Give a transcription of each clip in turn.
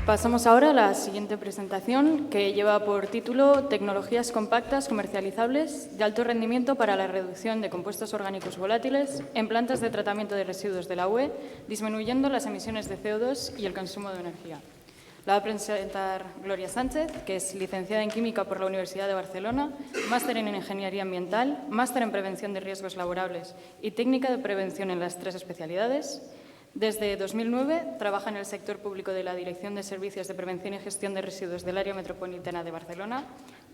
Pasamos ahora a la siguiente presentación, que lleva por título Tecnologías compactas comercializables de alto rendimiento para la reducción de compuestos orgánicos volátiles en plantas de tratamiento de residuos de la UE, disminuyendo las emisiones de CO2 y el consumo de energía. La va a presentar Gloria Sánchez, que es licenciada en Química por la Universidad de Barcelona, máster en Ingeniería Ambiental, máster en Prevención de Riesgos Laborables y Técnica de Prevención en las 3 especialidades. Desde 2009 trabaja en el sector público de la Dirección de Servicios de Prevención y Gestión de Residuos del Área Metropolitana de Barcelona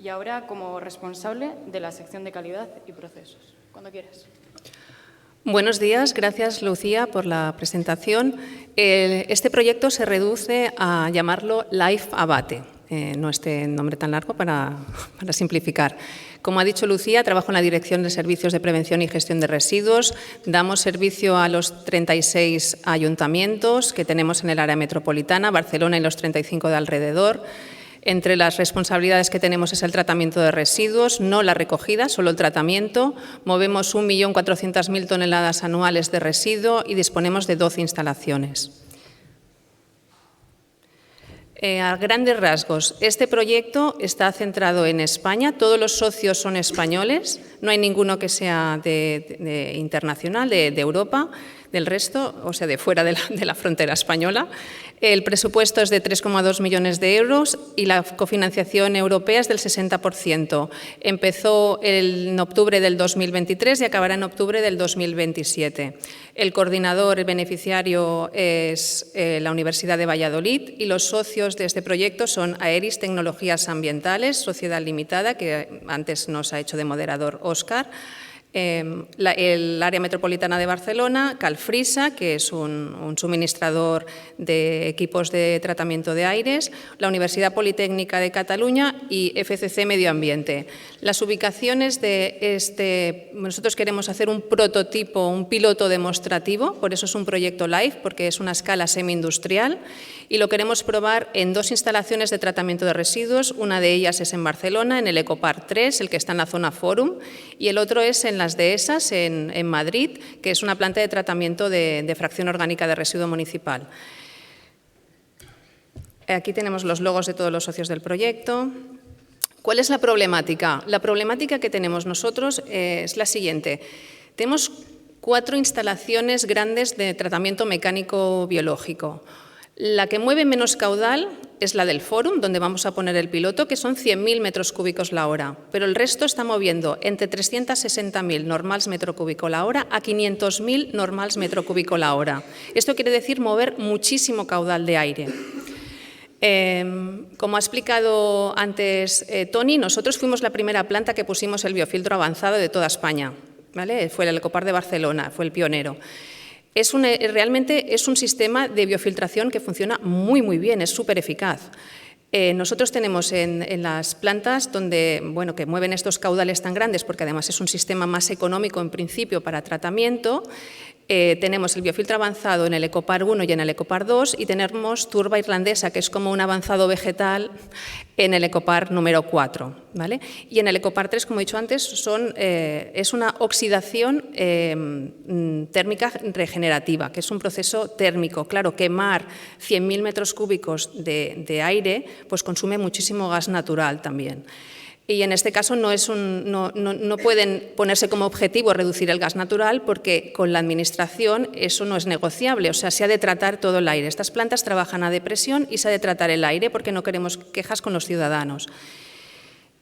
y ahora como responsable de la sección de Calidad y Procesos. Cuando quieras. Buenos días, gracias Lucía por la presentación. Este proyecto se reduce a llamarlo Life Abate, no este nombre tan largo para simplificar. Como ha dicho Lucía, trabajo en la Dirección de Servicios de Prevención y Gestión de Residuos. Damos servicio a los 36 ayuntamientos que tenemos en el área metropolitana, Barcelona y los 35 de alrededor. Entre las responsabilidades que tenemos es el tratamiento de residuos, no la recogida, solo el tratamiento. Movemos 1.400.000 toneladas anuales de residuo y disponemos de 12 instalaciones. A grandes rasgos, este proyecto está centrado en España, todos los socios son españoles, no hay ninguno que sea internacional, de Europa, del resto, o sea, de fuera de la frontera española. El presupuesto es de 3,2 millones de euros y la cofinanciación europea es del 60%. Empezó en octubre del 2023 y acabará en octubre del 2027. El coordinador, el beneficiario, es la Universidad de Valladolid y los socios de este proyecto son Aeris Tecnologías Ambientales, Sociedad Limitada, que antes nos ha hecho de moderador Óscar, el área metropolitana de Barcelona, Calfrisa, que es un suministrador de equipos de tratamiento de aires, la Universidad Politécnica de Cataluña y FCC Medio Ambiente. Las ubicaciones de nosotros queremos hacer un prototipo, un piloto demostrativo, por eso es un proyecto LIFE, porque es una escala semi-industrial, y lo queremos probar en 2 instalaciones de tratamiento de residuos. Una de ellas es en Barcelona, en el Ecopark 3, el que está en la zona Fórum, y el otro es en las Dehesas, en Madrid, que es una planta de tratamiento de fracción orgánica de residuo municipal. Aquí tenemos los logos de todos los socios del proyecto. ¿Cuál es la problemática? La problemática que tenemos nosotros es la siguiente. Tenemos 4 instalaciones grandes de tratamiento mecánico biológico. La que mueve menos caudal es la del Fórum, donde vamos a poner el piloto, que son 100.000 metros cúbicos la hora, pero el resto está moviendo entre 360.000 normals metro cúbico la hora a 500.000 normals metro cúbico la hora. Esto quiere decir mover muchísimo caudal de aire. Como ha explicado antes Tony, nosotros fuimos la primera planta que pusimos el biofiltro avanzado de toda España, ¿vale? Fue el Ecopark de Barcelona, fue el pionero. Realmente es un sistema de biofiltración que funciona muy, muy bien, es súper eficaz. Nosotros tenemos en las plantas que mueven estos caudales tan grandes, porque además es un sistema más económico en principio para tratamiento, tenemos el biofiltro avanzado en el Ecopark 1 y en el Ecopark 2 y tenemos turba irlandesa, que es como un avanzado vegetal, en el Ecopark número 4. ¿Vale? Y en el Ecopark 3, como he dicho antes, es una oxidación térmica regenerativa, que es un proceso térmico. Claro, quemar 100.000 metros cúbicos de aire pues consume muchísimo gas natural también. Y en este caso no pueden ponerse como objetivo reducir el gas natural porque con la Administración eso no es negociable, o sea, se ha de tratar todo el aire. Estas plantas trabajan a depresión y se ha de tratar el aire porque no queremos quejas con los ciudadanos.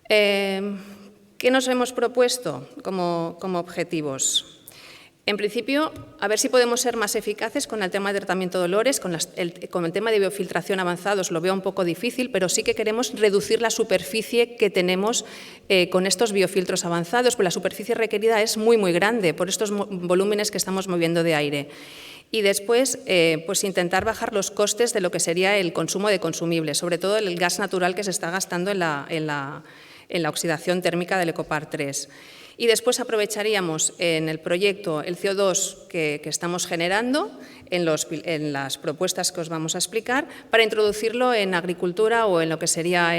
¿Qué nos hemos propuesto como objetivos? En principio, a ver si podemos ser más eficaces con el tema de tratamiento de olores, con el tema de biofiltración avanzados lo veo un poco difícil, pero sí que queremos reducir la superficie que tenemos con estos biofiltros avanzados, pues la superficie requerida es muy, muy grande por estos volúmenes que estamos moviendo de aire. Y después, pues intentar bajar los costes de lo que sería el consumo de consumibles, sobre todo el gas natural que se está gastando en la oxidación térmica del Ecopark 3. Y después aprovecharíamos en el proyecto el CO2 que estamos generando en las propuestas que os vamos a explicar para introducirlo en agricultura o en lo que sería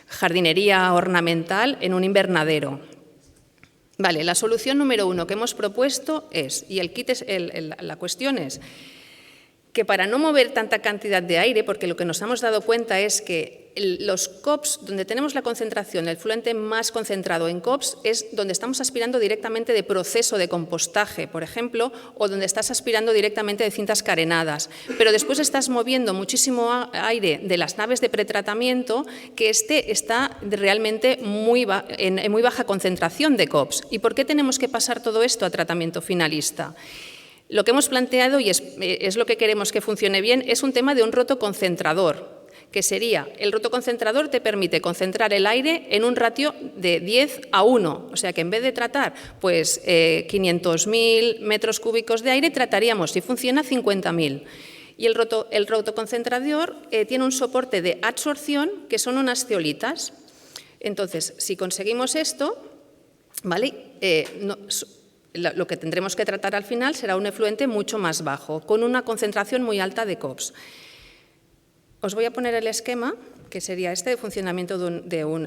jardinería ornamental en un invernadero. Vale, la solución número 1 que hemos propuesto es, y el kit la cuestión es, que para no mover tanta cantidad de aire, porque lo que nos hemos dado cuenta es que los COPs, donde tenemos la concentración, el fluente más concentrado en COPs, es donde estamos aspirando directamente de proceso de compostaje, por ejemplo, o donde estás aspirando directamente de cintas carenadas. Pero después estás moviendo muchísimo aire de las naves de pretratamiento, que está realmente en muy baja concentración de COPs. ¿Y por qué tenemos que pasar todo esto a tratamiento finalista? Lo que hemos planteado, y es lo que queremos que funcione bien, es un tema de un rotoconcentrador, que sería, el rotoconcentrador te permite concentrar el aire en un ratio de 10 a 1, o sea que en vez de tratar pues, 500.000 metros cúbicos de aire, trataríamos, si funciona, 50.000. Y el rotoconcentrador tiene un soporte de adsorción, que son unas zeolitas. Entonces, si conseguimos esto, ¿vale? Lo que tendremos que tratar al final será un efluente mucho más bajo, con una concentración muy alta de COPs. Os voy a poner el esquema, que sería este de funcionamiento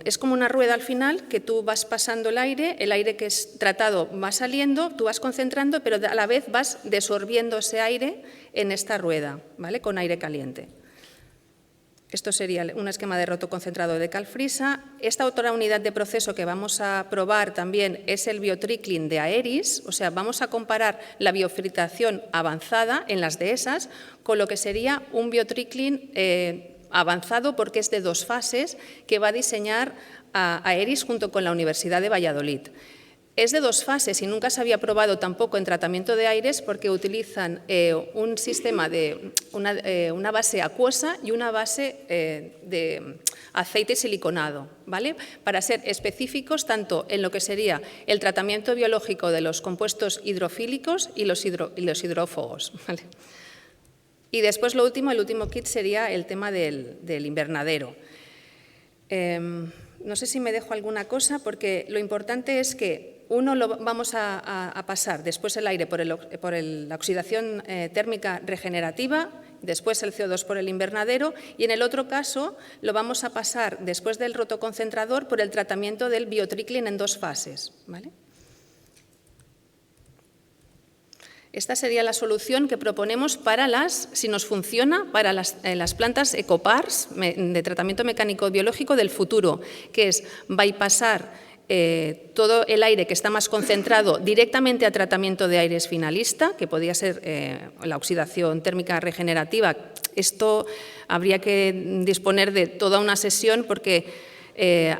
es como una rueda al final, que tú vas pasando el aire que es tratado va saliendo, tú vas concentrando, pero a la vez vas desorbiendo ese aire en esta rueda, ¿vale? Con aire caliente. Esto sería un esquema de rotoconcentrado de Calfrisa. Esta otra unidad de proceso que vamos a probar también es el biotrickling de Aeris, o sea, vamos a comparar la biofiltración avanzada en las dehesas con lo que sería un biotrickling avanzado, porque es de 2 fases, que va a diseñar Aeris junto con la Universidad de Valladolid. Es de 2 fases y nunca se había probado tampoco en tratamiento de aires, porque utilizan un sistema de una base acuosa y una base de aceite siliconado, ¿vale? Para ser específicos tanto en lo que sería el tratamiento biológico de los compuestos hidrofílicos y los hidrófugos, ¿vale? Y después el último kit sería el tema del invernadero. No sé si me dejo alguna cosa, porque lo importante es que uno lo vamos a pasar después el aire por la oxidación térmica regenerativa, después el CO2 por el invernadero, y en el otro caso lo vamos a pasar después del rotoconcentrador por el tratamiento del biotrickling en 2 fases, ¿vale? Esta sería la solución que proponemos para si nos funciona, para las plantas ecopars de tratamiento mecánico biológico del futuro, que es bypassar todo el aire que está más concentrado directamente a tratamiento de aires finalista, que podría ser la oxidación térmica regenerativa. Esto habría que disponer de toda una sesión, porque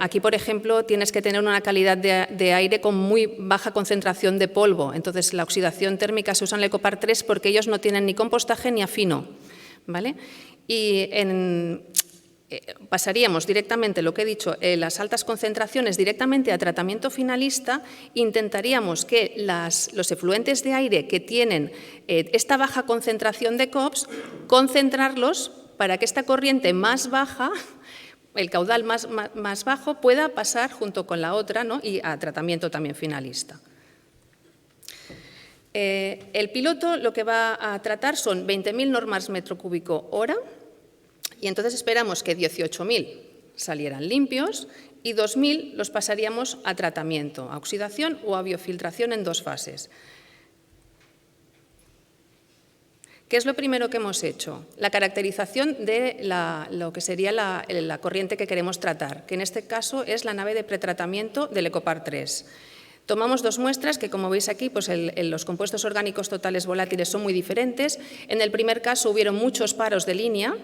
aquí, por ejemplo, tienes que tener una calidad de aire con muy baja concentración de polvo. Entonces, la oxidación térmica se usa en el Ecopar 3 porque ellos no tienen ni compostaje ni afino, ¿vale? Y pasaríamos directamente, lo que he dicho, las altas concentraciones directamente a tratamiento finalista. Intentaríamos que los efluentes de aire que tienen esta baja concentración de COPs, concentrarlos para que esta corriente más baja, el caudal más bajo, pueda pasar junto con la otra, ¿no? Y a tratamiento también finalista. El piloto lo que va a tratar son 20.000 normas metro cúbico hora, y entonces esperamos que 18.000 salieran limpios y 2.000 los pasaríamos a tratamiento, a oxidación o a biofiltración en 2 fases. ¿Qué es lo primero que hemos hecho? La caracterización de lo que sería la corriente que queremos tratar, que en este caso es la nave de pretratamiento del Ecopar 3. Tomamos 2 muestras que, como veis aquí, pues los compuestos orgánicos totales volátiles son muy diferentes. En el primer caso hubieron muchos paros de línea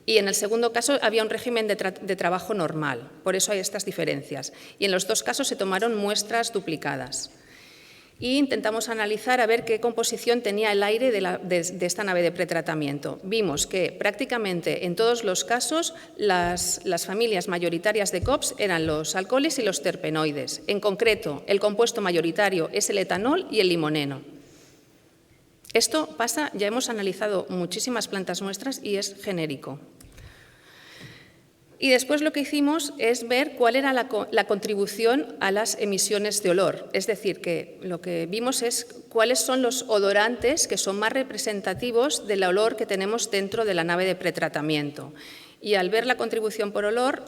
y en el segundo caso había un régimen de trabajo normal. Por eso hay estas diferencias. Y en los 2 casos se tomaron muestras duplicadas. Y intentamos analizar a ver qué composición tenía el aire de esta nave de pretratamiento. Vimos que prácticamente en todos los casos las familias mayoritarias de COPs eran los alcoholes y los terpenoides. En concreto, el compuesto mayoritario es el etanol y el limoneno. Esto pasa, ya hemos analizado muchísimas plantas muestras y es genérico. Y después lo que hicimos es ver cuál era la contribución a las emisiones de olor. Es decir, que lo que vimos es cuáles son los odorantes que son más representativos del olor que tenemos dentro de la nave de pretratamiento. Y al ver la contribución por olor,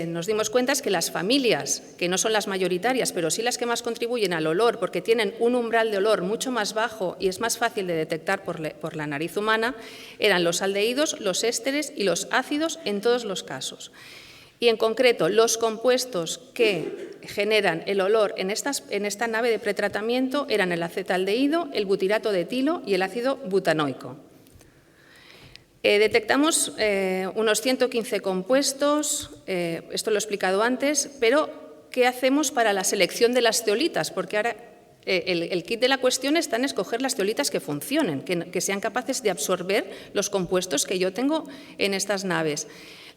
nos dimos cuenta que las familias, que no son las mayoritarias, pero sí las que más contribuyen al olor, porque tienen un umbral de olor mucho más bajo y es más fácil de detectar por la nariz humana, eran los aldehídos, los ésteres y los ácidos en todos los casos. Y en concreto, los compuestos que generan el olor en esta nave de pretratamiento eran el acetaldehído, el butirato de etilo y el ácido butanoico. Detectamos unos 115 compuestos, esto lo he explicado antes, pero ¿qué hacemos para la selección de las zeolitas? Porque ahora el kit de la cuestión está en escoger las zeolitas que funcionen, que sean capaces de absorber los compuestos que yo tengo en estas naves.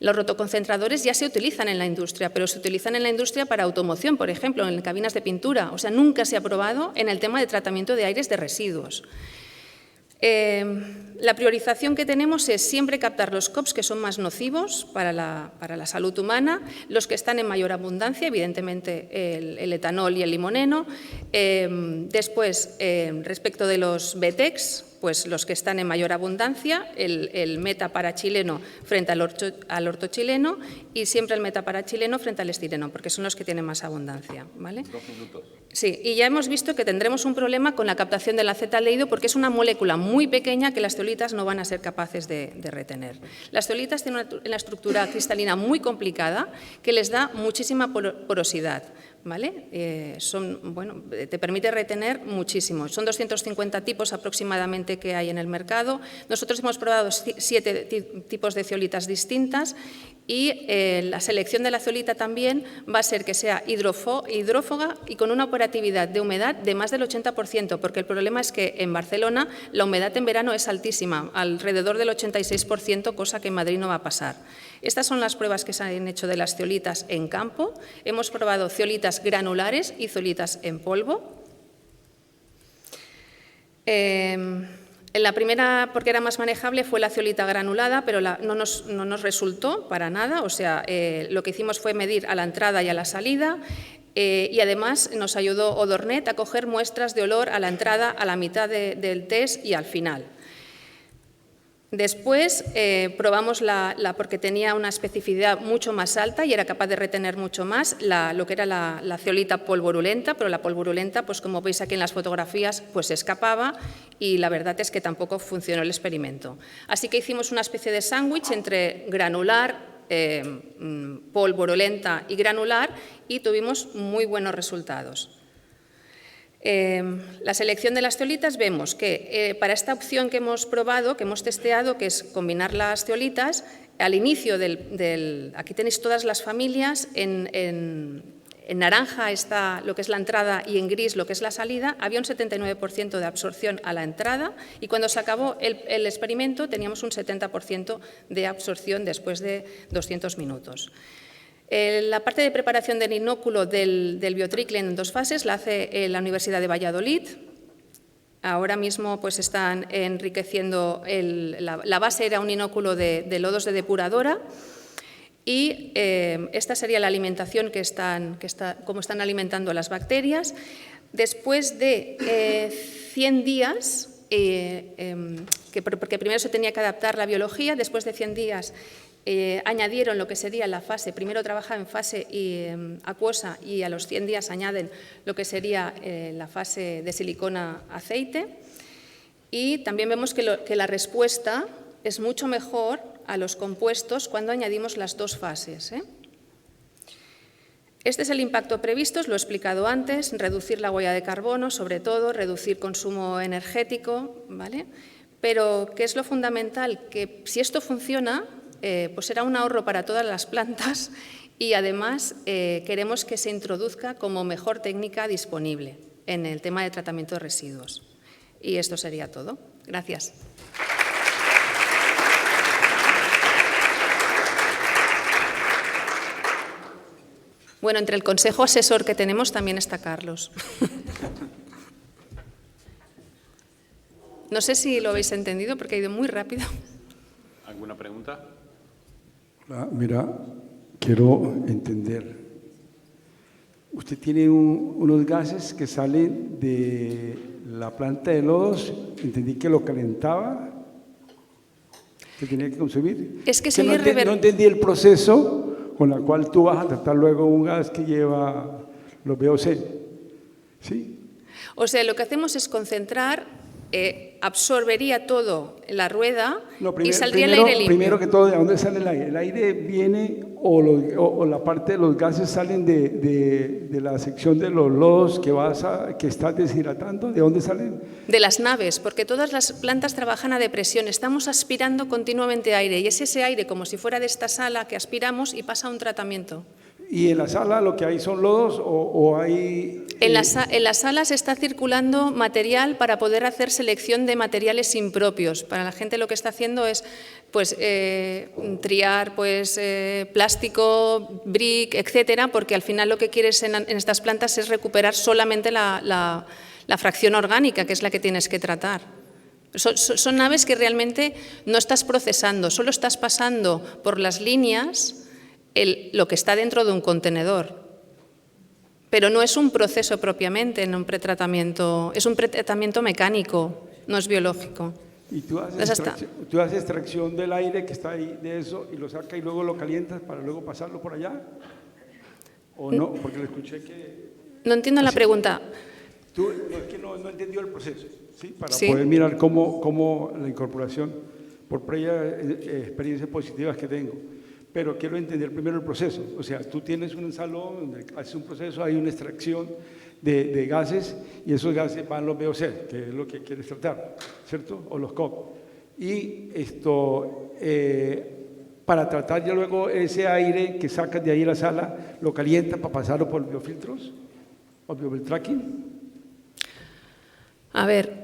Los rotoconcentradores ya se utilizan en la industria, pero se utilizan en la industria para automoción, por ejemplo, en cabinas de pintura. O sea, nunca se ha probado en el tema de tratamiento de aires de residuos. La priorización que tenemos es siempre captar los COPs que son más nocivos para la salud humana, los que están en mayor abundancia, evidentemente el etanol y el limoneno. Después, respecto de los BTEX, pues los que están en mayor abundancia, el metaparachileno frente al ortochileno y siempre el metaparachileno frente al estireno, porque son los que tienen más abundancia, ¿vale? 2 minutos. Sí, y ya hemos visto que tendremos un problema con la captación del acetaldehído porque es una molécula muy pequeña que las zeolitas no van a ser capaces de retener. Las zeolitas tienen una estructura cristalina muy complicada que les da muchísima porosidad, ¿vale? Bueno, te permite retener muchísimo. Son 250 tipos aproximadamente que hay en el mercado. Nosotros hemos probado 7 tipos de zeolitas distintas y la selección de la zeolita también va a ser que sea hidrófoga y con una operatividad de humedad de más del 80%, porque el problema es que en Barcelona la humedad en verano es altísima, alrededor del 86%, cosa que en Madrid no va a pasar. Estas son las pruebas que se han hecho de las zeolitas en campo. Hemos probado zeolitas granulares y zeolitas en polvo. La primera, porque era más manejable, fue la zeolita granulada, pero no nos resultó para nada. O sea, lo que hicimos fue medir a la entrada y a la salida y además nos ayudó Odornet a coger muestras de olor a la entrada, a la mitad del test y al final. Después probamos porque tenía una especificidad mucho más alta y era capaz de retener mucho más lo que era la zeolita polvorulenta, pero la polvorulenta, pues como veis aquí en las fotografías, pues se escapaba y la verdad es que tampoco funcionó el experimento. Así que hicimos una especie de sándwich entre granular, polvorulenta y granular y tuvimos muy buenos resultados. La selección de las zeolitas vemos que para esta opción que hemos probado, que hemos testeado, que es combinar las zeolitas, al inicio aquí tenéis todas las familias, en naranja está lo que es la entrada y en gris lo que es la salida, había un 79% de absorción a la entrada y cuando se acabó el experimento teníamos un 70% de absorción después de 200 minutos. La parte de preparación del inóculo del biotricle en 2 fases la hace la Universidad de Valladolid. Ahora mismo pues están enriqueciendo, la base era un inóculo de lodos de depuradora y esta sería la alimentación cómo están alimentando las bacterias. Después de 100 días, porque primero se tenía que adaptar la biología, después de 100 días añadieron lo que sería la fase, primero trabaja en fase acuosa y a los 100 días añaden lo que sería la fase de silicona-aceite y también vemos que la respuesta es mucho mejor a los compuestos cuando añadimos las 2 fases. Este es el impacto previsto, os lo he explicado antes, reducir la huella de carbono, sobre todo, reducir consumo energético, ¿vale? Pero, ¿qué es lo fundamental? Que si esto funciona, pues será un ahorro para todas las plantas y además queremos que se introduzca como mejor técnica disponible en el tema de tratamiento de residuos. Y esto sería todo. Gracias. Bueno, entre el consejo asesor que tenemos también está Carlos. No sé si lo habéis entendido porque ha ido muy rápido. ¿Alguna pregunta? Mira, quiero entender. Usted tiene unos gases que salen de la planta de lodos, entendí que lo calentaba. que tenía que consumir. Es que no entendí el proceso con el cual tú vas a tratar luego un gas que lleva los VOC. ¿Sí? O sea, lo que hacemos es concentrar, absorbería todo la rueda y saldría el aire limpio. Primero que todo, ¿de dónde sale el aire? ¿El aire viene o la parte de los gases salen de la sección de los lodos que estás deshidratando? ¿De dónde salen? De las naves, porque todas las plantas trabajan a depresión. Estamos aspirando continuamente aire y es ese aire, como si fuera de esta sala, que aspiramos y pasa a un tratamiento. ¿Y en la sala lo que hay son lodos o hay...? En las salas está circulando material para poder hacer selección de materiales impropios. Para la gente lo que está haciendo es pues, triar pues, plástico, brick, etcétera, porque al final lo que quieres en estas plantas es recuperar solamente la fracción orgánica, que es la que tienes que tratar. Son naves que realmente no estás procesando, solo estás pasando por las líneas lo que está dentro de un contenedor. Pero no es un proceso propiamente en un pretratamiento, es un pretratamiento mecánico, no es biológico. ¿Y tú haces extracción del aire que está ahí de eso y lo sacas y luego lo calientas para luego pasarlo por allá? ¿O no? Porque le escuché que... No entiendo la pregunta. Es que no entendió el proceso, ¿sí? Para poder mirar cómo la incorporación, por previas experiencias positivas que tengo. Pero quiero entender primero el proceso. O sea, tú tienes un salón donde haces un proceso, hay una extracción de gases y esos gases van a los VOC, que es lo que quieres tratar, ¿cierto? O los COP. Y para tratar ya luego ese aire que sacas de ahí a la sala, lo calientas para pasarlo por biofiltros o biofiltracking. A ver,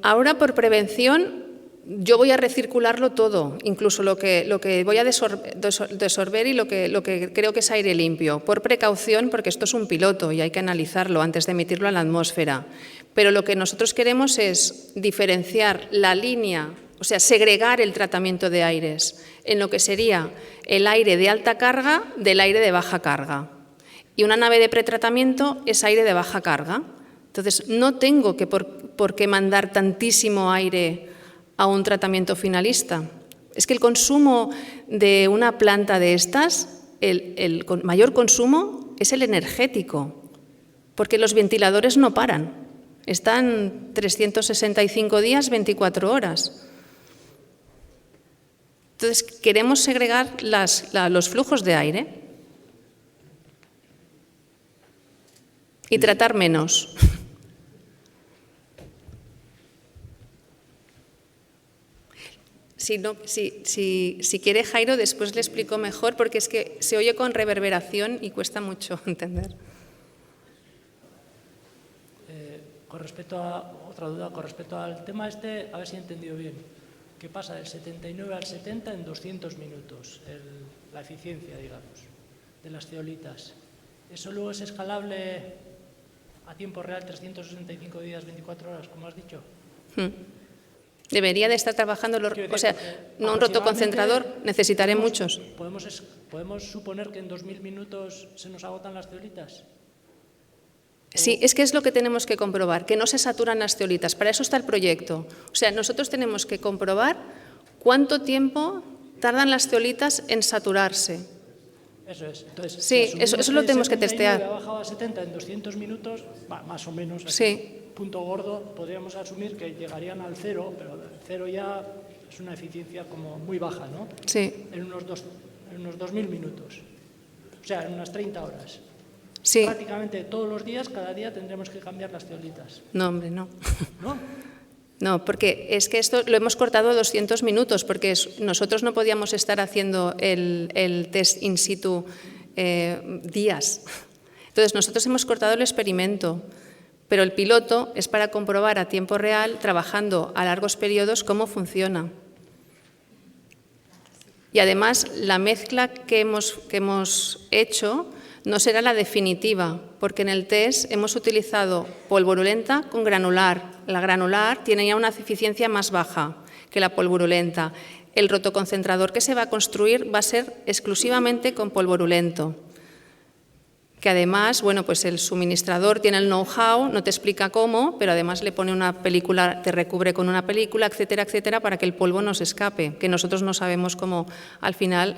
ahora por prevención yo voy a recircularlo todo, incluso lo que voy a desorber y lo que creo que es aire limpio, por precaución, porque esto es un piloto y hay que analizarlo antes de emitirlo a la atmósfera. Pero lo que nosotros queremos es diferenciar la línea, o sea, segregar el tratamiento de aires en lo que sería el aire de alta carga del aire de baja carga. Y una nave de pretratamiento es aire de baja carga. Entonces, no tengo por qué mandar tantísimo aire a un tratamiento finalista. Es que el consumo de una planta de estas, el mayor consumo es el energético, porque los ventiladores no paran, están 365 días, 24 horas. Entonces, queremos segregar los flujos de aire y tratar menos. Si quiere Jairo, después le explico mejor, porque es que se oye con reverberación y cuesta mucho entender. Con respecto a otra duda, con respecto al tema este, a ver si he entendido bien, que pasa del 79 al 70 en 200 minutos, la eficiencia, digamos, de las zeolitas. ¿Eso luego es escalable a tiempo real, 365 días, 24 horas, como has dicho? Debería de estar trabajando, o sea, no un rotoconcentrador, necesitaré muchos. ¿Podemos suponer que en 2000 minutos se nos agotan las zeolitas? Sí, es que es lo que tenemos que comprobar, que no se saturan las zeolitas. Para eso está el proyecto. O sea, nosotros tenemos que comprobar cuánto tiempo tardan las zeolitas en saturarse. Eso es. Entonces, sí, eso lo tenemos que testear. Ha bajado a 70 en 200 minutos, más o menos. Aquí, sí. Punto gordo, podríamos asumir que llegarían al cero, pero el cero ya es una eficiencia como muy baja, ¿no? Sí. En unos 2000 minutos. O sea, en unas 30 horas. Sí. Prácticamente todos los días, cada día tendremos que cambiar las zeolitas. No, hombre, no. ¿No? No, porque es que esto lo hemos cortado a 200 minutos, porque nosotros no podíamos estar haciendo el test in situ días. Entonces, nosotros hemos cortado el experimento, pero el piloto es para comprobar a tiempo real, trabajando a largos periodos, cómo funciona. Y además, la mezcla que hemos hecho no será la definitiva, porque en el test hemos utilizado polvorulenta con granular. La granular tiene ya una eficiencia más baja que la polvorulenta. El rotoconcentrador que se va a construir va a ser exclusivamente con polvorulento, que además, bueno, pues el suministrador tiene el know-how, no te explica cómo, pero además le pone una película, te recubre con una película, etcétera, etcétera, para que el polvo no se escape, que nosotros no sabemos cómo, al final,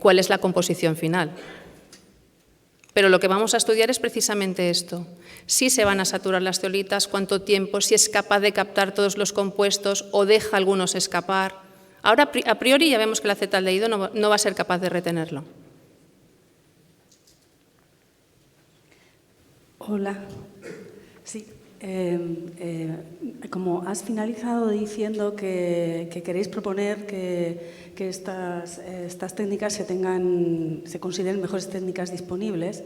cuál es la composición final. Pero lo que vamos a estudiar es precisamente esto. Si se van a saturar las zeolitas, cuánto tiempo, si es capaz de captar todos los compuestos o deja algunos escapar. Ahora, a priori, ya vemos que el acetaldehído no va a ser capaz de retenerlo. Hola. Sí, como has finalizado diciendo que queréis proponer que estas técnicas se consideren mejores técnicas disponibles,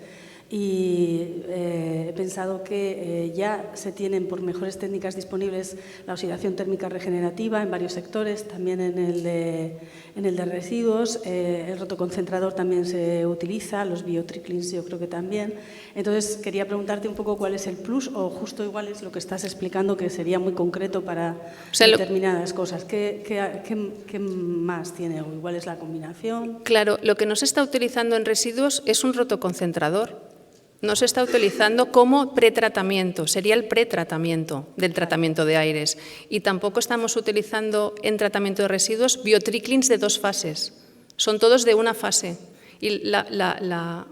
y he pensado que ya se tienen por mejores técnicas disponibles la oxidación térmica regenerativa en varios sectores, también en el de residuos, el rotoconcentrador también se utiliza, los biotriclins yo creo que también. Entonces quería preguntarte un poco cuál es el plus, o justo igual es lo que estás explicando, que sería muy concreto para determinadas cosas. ¿Qué más tiene, o igual es la combinación? Claro, lo que no se está utilizando en residuos es un rotoconcentrador. No se está utilizando como pretratamiento, sería el pretratamiento del tratamiento de aires. Y tampoco estamos utilizando en tratamiento de residuos biotriclins de 2 fases. Son todos de una fase. Y la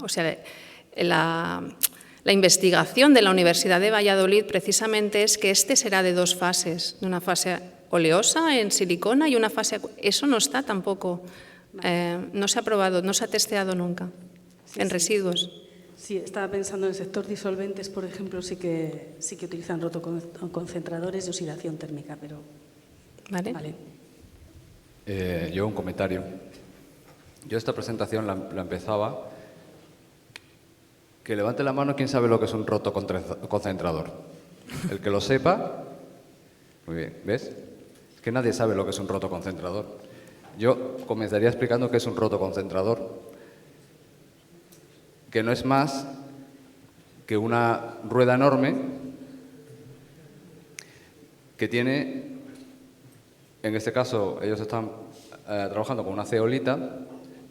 investigación de la Universidad de Valladolid precisamente es que este será de 2 fases, de una fase oleosa en silicona y una fase... Eso no está tampoco, no se ha probado, no se ha testeado nunca en residuos. Sí, estaba pensando en el sector disolventes, por ejemplo, sí que utilizan rotoconcentradores de oxidación térmica, pero... Vale. Yo un comentario. Yo esta presentación la empezaba... Que levante la mano quien sabe lo que es un rotoconcentrador. El que lo sepa... Muy bien, ¿ves? Es que nadie sabe lo que es un rotoconcentrador. Yo comenzaría explicando qué es un rotoconcentrador, que no es más que una rueda enorme que tiene, en este caso ellos están trabajando con una zeolita,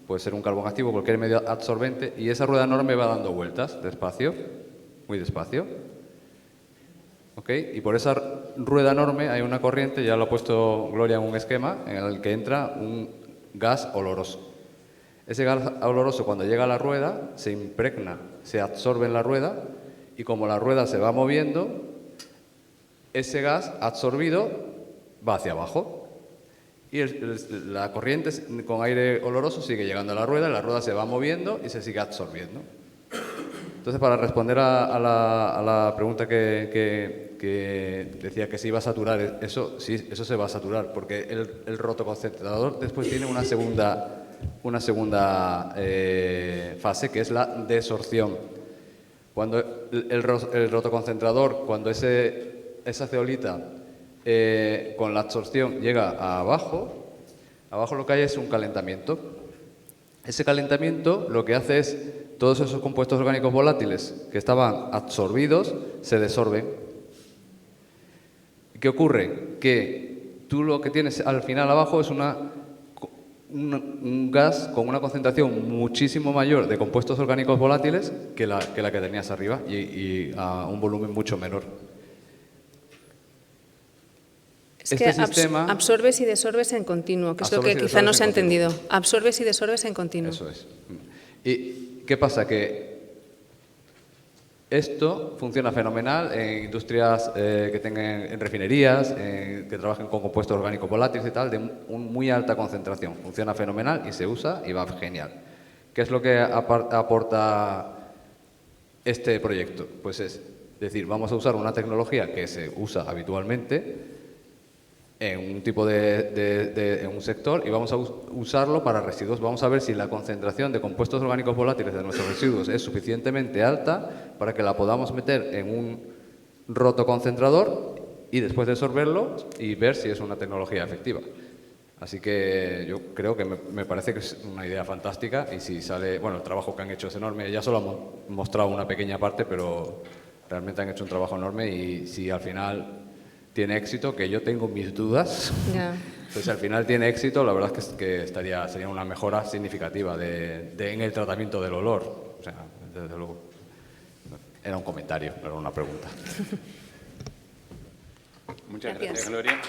puede ser un carbón activo, cualquier medio absorbente, y esa rueda enorme va dando vueltas, despacio, muy despacio. ¿Ok? Y por esa rueda enorme hay una corriente, ya lo ha puesto Gloria en un esquema, en el que entra un gas oloroso. Ese gas oloroso, cuando llega a la rueda, se impregna, se absorbe en la rueda, y como la rueda se va moviendo, ese gas absorbido va hacia abajo. Y la corriente con aire oloroso sigue llegando a la rueda se va moviendo y se sigue absorbiendo. Entonces, para responder a la pregunta que decía que se iba a saturar, eso se va a saturar, porque el rotoconcentrador después tiene una segunda fase, que es la desorción. Cuando el rotoconcentrador, cuando esa zeolita con la absorción llega a abajo lo que hay es un calentamiento. Ese calentamiento lo que hace es todos esos compuestos orgánicos volátiles que estaban absorbidos se desorben. ¿Qué ocurre? Que tú lo que tienes al final abajo es un gas con una concentración muchísimo mayor de compuestos orgánicos volátiles que la que tenías arriba, y a un volumen mucho menor. Es que absorbes y desorbes en continuo, que es lo que quizá no se ha entendido. Absorbes y desorbes en continuo. Eso es. ¿Y qué pasa? Que esto funciona fenomenal en industrias que tengan, en refinerías, que trabajen con compuestos orgánicos volátiles y tal, de muy alta concentración. Funciona fenomenal y se usa y va genial. ¿Qué es lo que aporta este proyecto? Pues es decir, vamos a usar una tecnología que se usa habitualmente en un tipo en un sector, y vamos a usarlo para residuos. Vamos a ver si la concentración de compuestos orgánicos volátiles de nuestros residuos es suficientemente alta para que la podamos meter en un rotoconcentrador y después desorberlo y ver si es una tecnología efectiva. Así que yo creo que me parece que es una idea fantástica, y si sale... Bueno, el trabajo que han hecho es enorme. Ya solo han mostrado una pequeña parte, pero realmente han hecho un trabajo enorme, y si al final tiene éxito, que yo tengo mis dudas, entonces si al final tiene éxito, la verdad es que sería una mejora significativa en el tratamiento del olor. O sea, desde luego. Era un comentario, no era una pregunta. Muchas Gracias. gracias, Gloria.